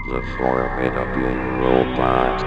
The formidable robot.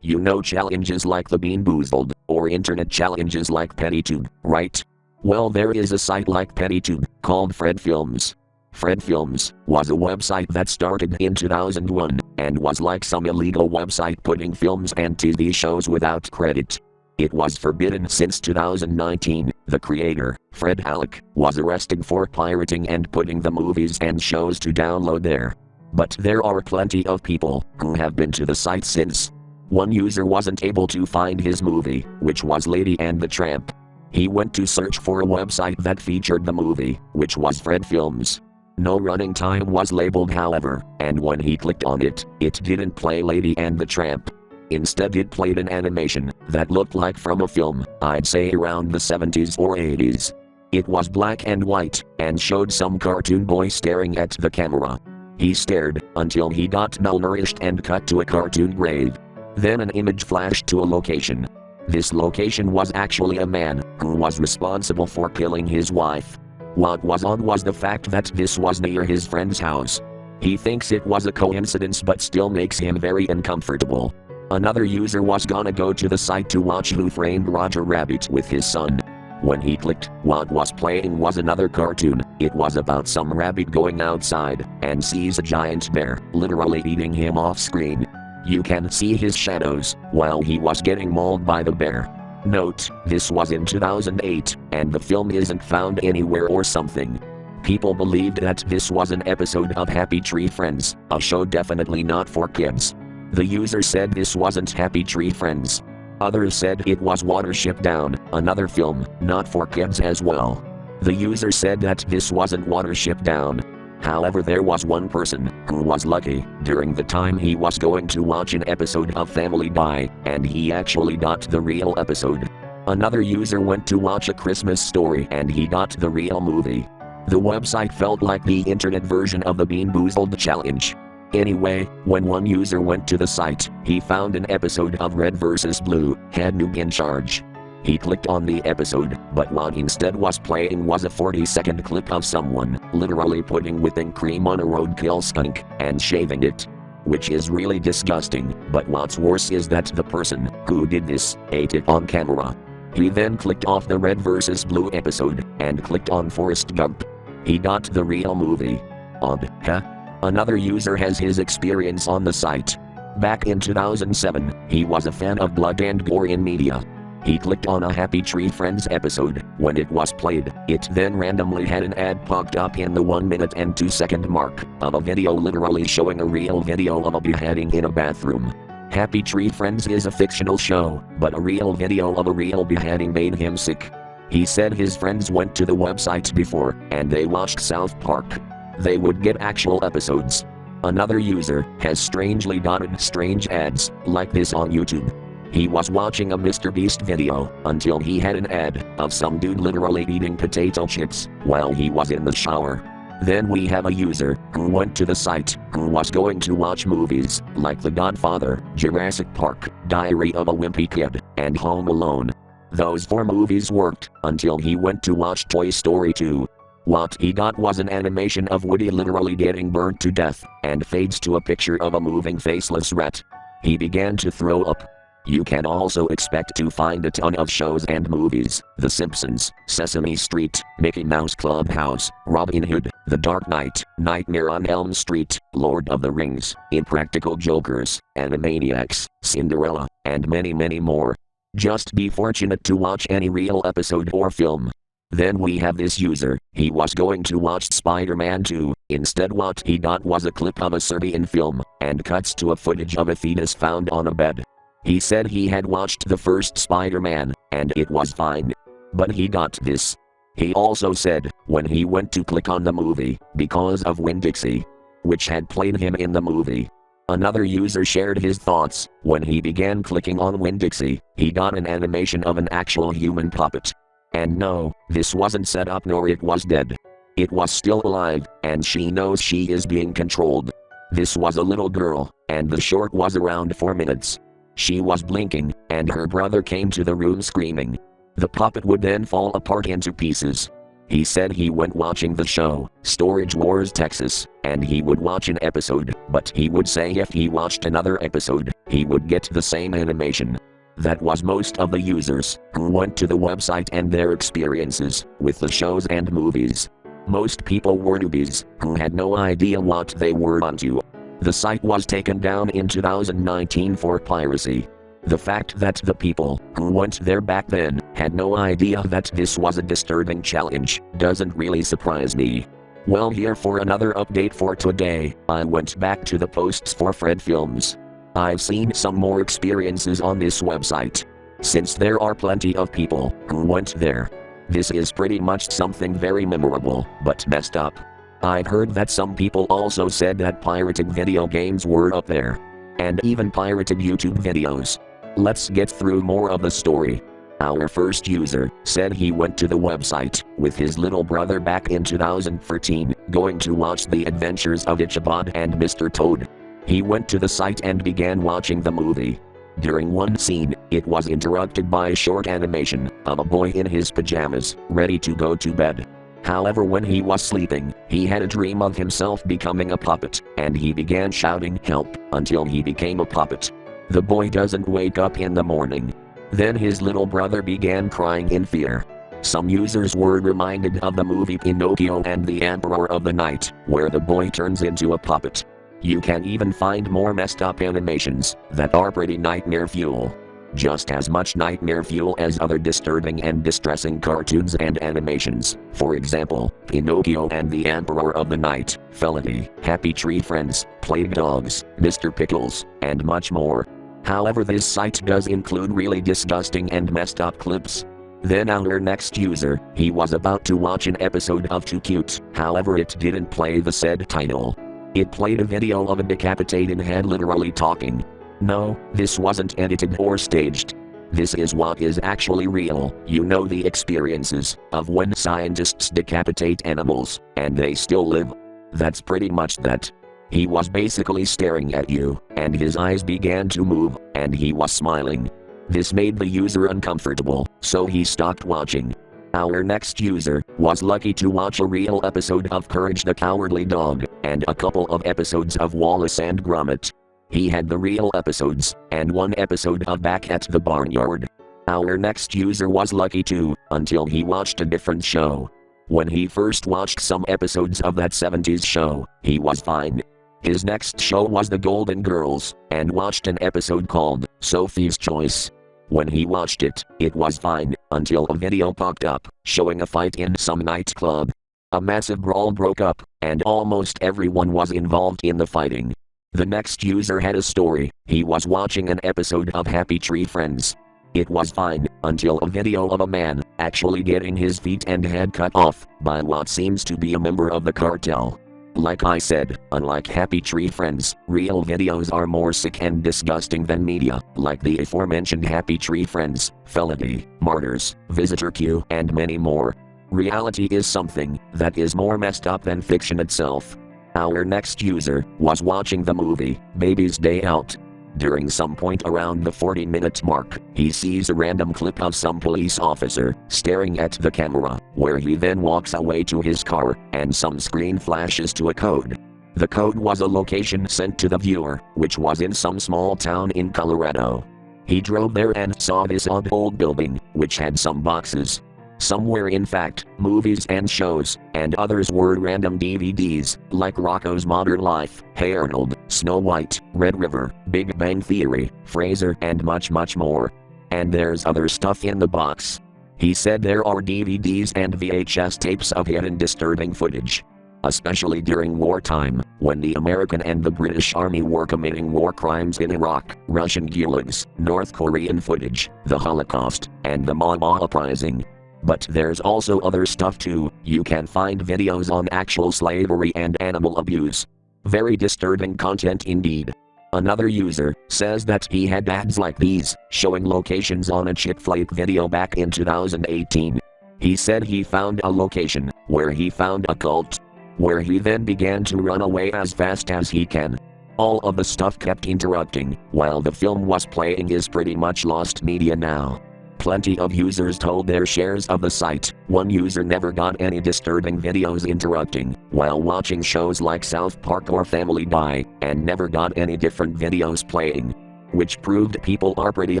You know challenges like the Bean Boozled, or internet challenges like PettyTube, right? Well, there is a site like PettyTube, called Fred Films. Fred Films was a website that started in 2001, and was like some illegal website putting films and TV shows without credit. It was forbidden since 2019. The creator, Fred Halleck, was arrested for pirating and putting the movies and shows to download there. But there are plenty of people who have been to the site since. One user wasn't able to find his movie, which was Lady and the Tramp. He went to search for a website that featured the movie, which was Fred Films. No running time was labeled, however, and when he clicked on it, it didn't play Lady and the Tramp. Instead, it played an animation that looked like from a film, I'd say around the 70s or 80s. It was black and white, and showed some cartoon boy staring at the camera. He stared until he got malnourished and cut to a cartoon grave. Then an image flashed to a location. This location was actually a man who was responsible for killing his wife. What was odd was the fact that this was near his friend's house. He thinks it was a coincidence, but still makes him very uncomfortable. Another user was gonna go to the site to watch Who Framed Roger Rabbit with his son. When he clicked, what was playing was another cartoon. It was about some rabbit going outside and sees a giant bear literally eating him off screen. You can see his shadows while he was getting mauled by the bear. Note, this was in 2008, and the film isn't found anywhere or something. People believed that this was an episode of Happy Tree Friends, a show definitely not for kids. The user said this wasn't Happy Tree Friends. Others said it was Watership Down, another film, not for kids as well. The user said that this wasn't Watership Down. However, there was one person who was lucky during the time he was going to watch an episode of Family Guy, and he actually got the real episode. Another user went to watch A Christmas Story and he got the real movie. The website felt like the internet version of the Bean Boozled challenge. Anyway, when one user went to the site, he found an episode of Red vs. Blue, had Noob in charge. He clicked on the episode, but what instead was playing was a 40-second clip of someone literally putting whipping cream on a roadkill skunk and shaving it. Which is really disgusting, but what's worse is that the person who did this ate it on camera. He then clicked off the Red vs. Blue episode and clicked on Forrest Gump. He got the real movie. Odd, huh? Another user has his experience on the site. Back in 2007, he was a fan of blood and gore in media. He clicked on a Happy Tree Friends episode. When it was played, it then randomly had an ad popped up in the 1 minute and 2 second mark of a video literally showing a real video of a beheading in a bathroom. Happy Tree Friends is a fictional show, but a real video of a real beheading made him sick. He said his friends went to the website before, and they watched South Park. They would get actual episodes. Another user has strangely gotten strange ads like this on YouTube. He was watching a Mr. Beast video until he had an ad of some dude literally eating potato chips while he was in the shower. Then we have a user who went to the site who was going to watch movies like The Godfather, Jurassic Park, Diary of a Wimpy Kid, and Home Alone. Those 4 movies worked until he went to watch Toy Story 2. What he got was an animation of Woody literally getting burned to death, and fades to a picture of a moving faceless rat. He began to throw up. You can also expect to find a ton of shows and movies: The Simpsons, Sesame Street, Mickey Mouse Clubhouse, Robin Hood, The Dark Knight, Nightmare on Elm Street, Lord of the Rings, Impractical Jokers, Animaniacs, Cinderella, and many, many more. Just be fortunate to watch any real episode or film. Then we have this user. He was going to watch Spider-Man 2. Instead, what he got was a clip of a Serbian film, and cuts to a footage of a fetus found on a bed. He said he had watched the first Spider-Man, and it was fine. But he got this. He also said, when he went to click on the movie, because of Winn-Dixie, which had played him in the movie. Another user shared his thoughts. When he began clicking on Winn-Dixie, he got an animation of an actual human puppet. And no, this wasn't set up nor it was dead. It was still alive, and she knows she is being controlled. This was a little girl, and the short was around 4 minutes. She was blinking, and her brother came to the room screaming. The puppet would then fall apart into pieces. He said he went watching the show, Storage Wars Texas, and he would watch an episode, but he would say if he watched another episode, he would get the same animation. That was most of the users who went to the website and their experiences with the shows and movies. Most people were newbies who had no idea what they were onto. The site was taken down in 2019 for piracy. The fact that the people who went there back then had no idea that this was a disturbing challenge doesn't really surprise me. Well, here for another update for today, I went back to the posts for Fred Films. I've seen some more experiences on this website. Since there are plenty of people who went there, this is pretty much something very memorable, but messed up. I've heard that some people also said that pirated video games were up there. And even pirated YouTube videos. Let's get through more of the story. Our first user said he went to the website with his little brother back in 2013, going to watch the adventures of Ichabod and Mr. Toad. He went to the site and began watching the movie. During one scene, it was interrupted by a short animation of a boy in his pajamas, ready to go to bed. However, when he was sleeping, he had a dream of himself becoming a puppet, and he began shouting "help" until he became a puppet. The boy doesn't wake up in the morning. Then his little brother began crying in fear. Some users were reminded of the movie Pinocchio and the Emperor of the Night, where the boy turns into a puppet. You can even find more messed up animations that are pretty nightmare fuel. Just as much nightmare fuel as other disturbing and distressing cartoons and animations. For example, Pinocchio and the Emperor of the Night, Felony, Happy Tree Friends, Plague Dogs, Mr. Pickles, and much more. However, this site does include really disgusting and messed up clips. Then our next user, he was about to watch an episode of Too Cute, however it didn't play the said title. It played a video of a decapitated head literally talking. No, this wasn't edited or staged. This is what is actually real, you know, the experiences of when scientists decapitate animals, and they still live. That's pretty much that. He was basically staring at you, and his eyes began to move, and he was smiling. This made the user uncomfortable, so he stopped watching. Our next user was lucky to watch a real episode of Courage the Cowardly Dog, and a couple of episodes of Wallace and Gromit. He had the real episodes, and one episode of Back at the Barnyard. Our next user was lucky too, until he watched a different show. When he first watched some episodes of that 70s show, he was fine. His next show was The Golden Girls, and watched an episode called Sophie's Choice. When he watched it, it was fine, until a video popped up, showing a fight in some nightclub. A massive brawl broke up, and almost everyone was involved in the fighting. The next user had a story. He was watching an episode of Happy Tree Friends. It was fine, until a video of a man actually getting his feet and head cut off by what seems to be a member of the cartel. Like I said, unlike Happy Tree Friends, real videos are more sick and disgusting than media, like the aforementioned Happy Tree Friends, Felony, Martyrs, Visitor Q, and many more. Reality is something that is more messed up than fiction itself. Our next user was watching the movie Baby's Day Out. During some point around the 40-minute mark, he sees a random clip of some police officer staring at the camera, where he then walks away to his car, and some screen flashes to a code. The code was a location sent to the viewer, which was in some small town in Colorado. He drove there and saw this odd old building, which had some boxes. Some were in fact movies and shows, and others were random DVDs, like Rocko's Modern Life, Hey Arnold, Snow White, Red River, Big Bang Theory, Frasier, and much more. And there's other stuff in the box. He said there are DVDs and VHS tapes of hidden disturbing footage. Especially during wartime, when the American and the British Army were committing war crimes in Iraq, Russian gulags, North Korean footage, the Holocaust, and the Mama Uprising. But there's also other stuff too. You can find videos on actual slavery and animal abuse. Very disturbing content indeed. Another user says that he had ads like these, showing locations on a chick flick video back in 2018. He said he found a location, where he found a cult, where he then began to run away as fast as he can. All of the stuff kept interrupting, while the film was playing is pretty much lost media now. Plenty of users told their shares of the site. One user never got any disturbing videos interrupting while watching shows like South Park or Family Guy, and never got any different videos playing, which proved people are pretty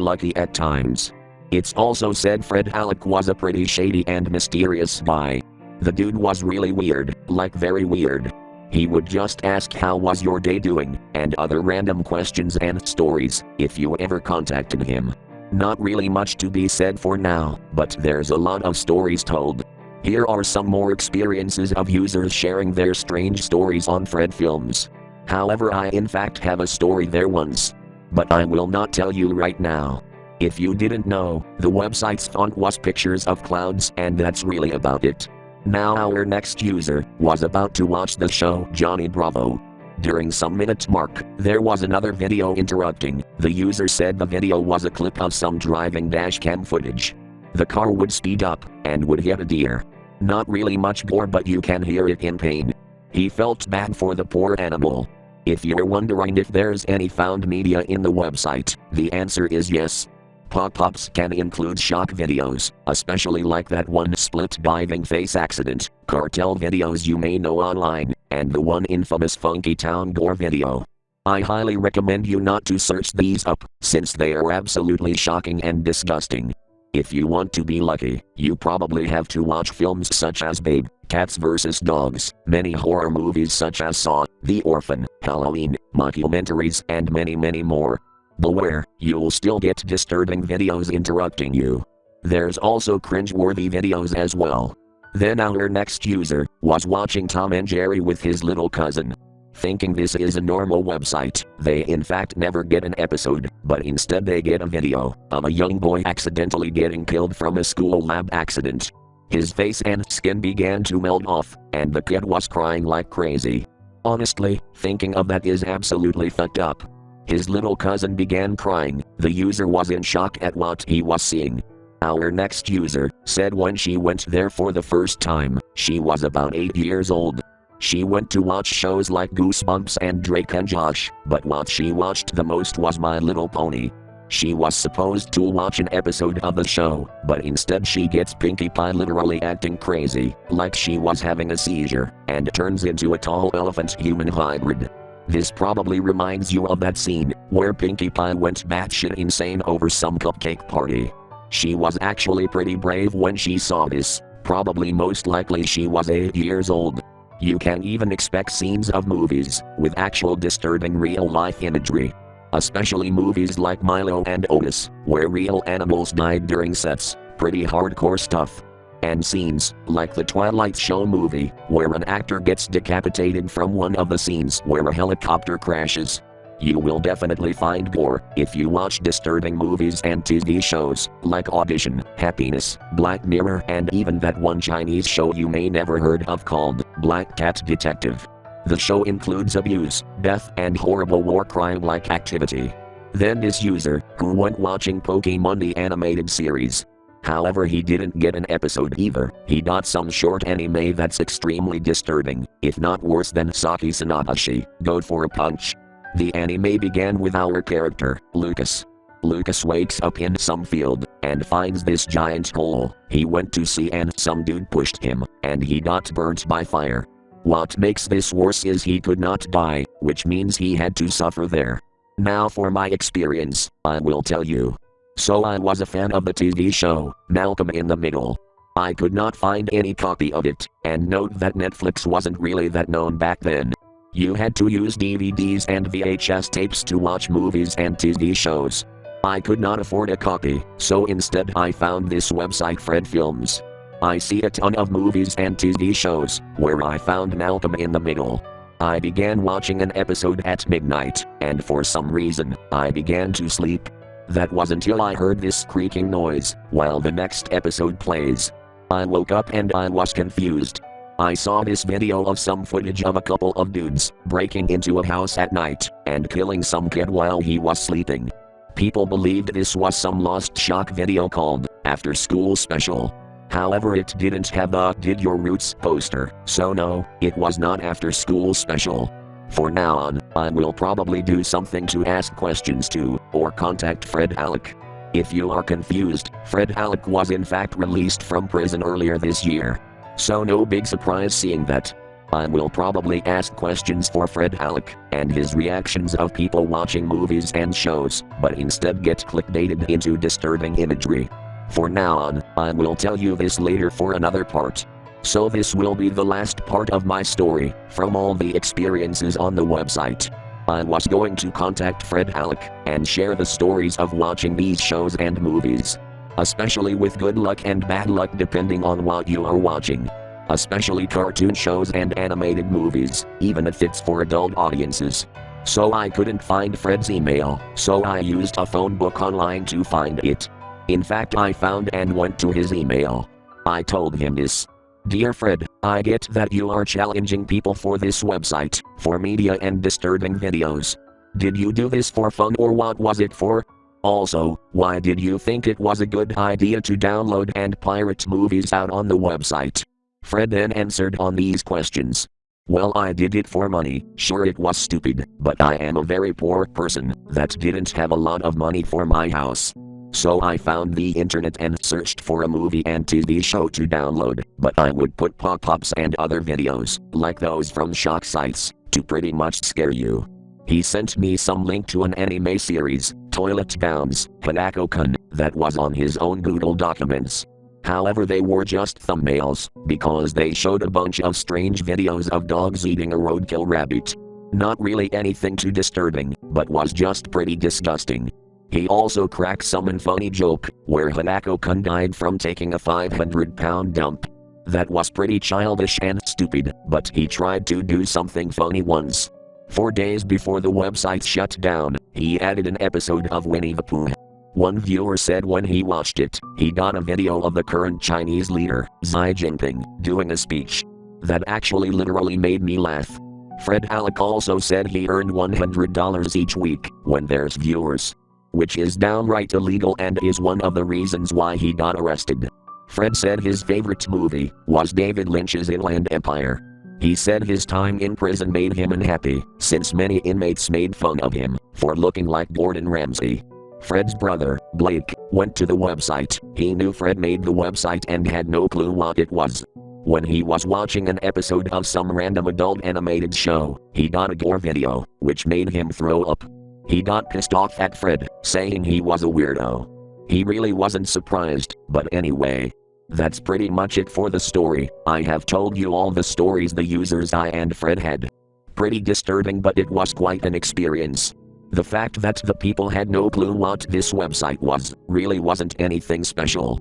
lucky at times. It's also said Fred Alec was a pretty shady and mysterious guy. The dude was really weird, like very weird. He would just ask how was your day doing, and other random questions and stories, if you ever contacted him. Not really much to be said for now, but there's a lot of stories told. Here are some more experiences of users sharing their strange stories on Fred Films. However, I in fact have a story there once, but I will not tell you right now. If you didn't know, the website's font was pictures of clouds, and that's really about it. Now our next user was about to watch the show Johnny Bravo. During some minute mark, there was another video interrupting. The user said the video was a clip of some driving dashcam footage. The car would speed up and would hit a deer. Not really much gore, but you can hear it in pain. He felt bad for the poor animal. If you're wondering if there's any found media in the website, the answer is yes. Pop-ups can include shock videos, especially like that one split diving face accident, cartel videos you may know online, and the one infamous Funky Town gore video. I highly recommend you not to search these up, since they are absolutely shocking and disgusting. If you want to be lucky, you probably have to watch films such as Babe, Cats vs. Dogs, many horror movies such as Saw, The Orphan, Halloween, mockumentaries, and many more. Beware, you'll still get disturbing videos interrupting you. There's also cringe-worthy videos as well. Then our next user was watching Tom and Jerry with his little cousin. Thinking this is a normal website, they in fact never get an episode, but instead they get a video of a young boy accidentally getting killed from a school lab accident. His face and skin began to melt off, and the kid was crying like crazy. Honestly, thinking of that is absolutely fucked up. His little cousin began crying. The user was in shock at what he was seeing. Our next user said when she went there for the first time, she was about 8 years old. She went to watch shows like Goosebumps and Drake and Josh, but what she watched the most was My Little Pony. She was supposed to watch an episode of the show, but instead she gets Pinkie Pie literally acting crazy, like she was having a seizure, and turns into a tall elephant-human hybrid. This probably reminds you of that scene where Pinkie Pie went batshit insane over some cupcake party. She was actually pretty brave when she saw this. Probably most likely she was 8 years old. You can even expect scenes of movies with actual disturbing real-life imagery. Especially movies like Milo and Otis, where real animals died during sets. Pretty hardcore stuff. And scenes like the Twilight Show movie, where an actor gets decapitated from one of the scenes where a helicopter crashes. You will definitely find gore if you watch disturbing movies and TV shows like Audition, Happiness, Black Mirror, and even that one Chinese show you may never heard of called Black Cat Detective. The show includes abuse, death, and horrible war crime-like activity. Then this user, who went watching Pokemon the animated series. However, he didn't get an episode either. He got some short anime that's extremely disturbing, if not worse than Saki Sanabashi, Go for a Punch. The anime began with our character, Lucas. Lucas wakes up in some field, and finds this giant hole. He went to see and some dude pushed him, and he got burnt by fire. What makes this worse is he could not die, which means he had to suffer there. Now for my experience, I will tell you. So I was a fan of the TV show, Malcolm in the Middle. I could not find any copy of it, and note that Netflix wasn't really that known back then. You had to use DVDs and VHS tapes to watch movies and TV shows. I could not afford a copy, so instead I found this website Fred Films. I see a ton of movies and TV shows, where I found Malcolm in the Middle. I began watching an episode at midnight, and for some reason, I began to sleep. That was until I heard this creaking noise, while the next episode plays. I woke up and I was confused. I saw this video of some footage of a couple of dudes breaking into a house at night, and killing some kid while he was sleeping. People believed this was some Lost Shock video called After School Special. However, it didn't have the Did Your Roots poster, so no, it was not After School Special. For now on, I will probably do something to ask questions to, or contact Fred Alec. If you are confused, Fred Halleck was in fact released from prison earlier this year. So no big surprise seeing that. I will probably ask questions for Fred Halleck and his reactions of people watching movies and shows, but instead get clickbaited into disturbing imagery. For now on, I will tell you this later for another part. So this will be the last part of my story, from all the experiences on the website. I was going to contact Fred Halleck and share the stories of watching these shows and movies. Especially with good luck and bad luck depending on what you are watching. Especially cartoon shows and animated movies, even if it's for adult audiences. So I couldn't find Fred's email, so I used a phone book online to find it. In fact, I found and went to his email. I told him this. Dear Fred, I get that you are challenging people for this website, for media and disturbing videos. Did you do this for fun or what was it for? Also, why did you think it was a good idea to download and pirate movies out on the website? Fred then answered on these questions. Well, I did it for money. Sure, it was stupid, but I am a very poor person that didn't have a lot of money for my house. So I found the internet and searched for a movie and TV show to download, but I would put pop-ups and other videos, like those from shock sites, to pretty much scare you. He sent me some link to an anime series, Toilet Bounds, Hanako-kun, that was on his own Google Documents. However, they were just thumbnails, because they showed a bunch of strange videos of dogs eating a roadkill rabbit. Not really anything too disturbing, but was just pretty disgusting. He also cracked some funny joke, where Hanako-kun died from taking a 500-pound dump. That was pretty childish and stupid, but he tried to do something funny once. 4 days before the website shut down, he added an episode of Winnie the Pooh. One viewer said when he watched it, he got a video of the current Chinese leader, Xi Jinping, doing a speech. That actually literally made me laugh. Fred Halleck also said he earned $100 each week when there's viewers, which is downright illegal and is one of the reasons why he got arrested. Fred said his favorite movie was David Lynch's Inland Empire. He said his time in prison made him unhappy, since many inmates made fun of him for looking like Gordon Ramsay. Fred's brother, Blake, went to the website. He knew Fred made the website and had no clue what it was. When he was watching an episode of some random adult animated show, he got a gore video, which made him throw up. He got pissed off at Fred, saying he was a weirdo. He really wasn't surprised, but anyway. That's pretty much it for the story. I have told you all the stories the users I and Fred had. Pretty disturbing, but it was quite an experience. The fact that the people had no clue what this website was really wasn't anything special.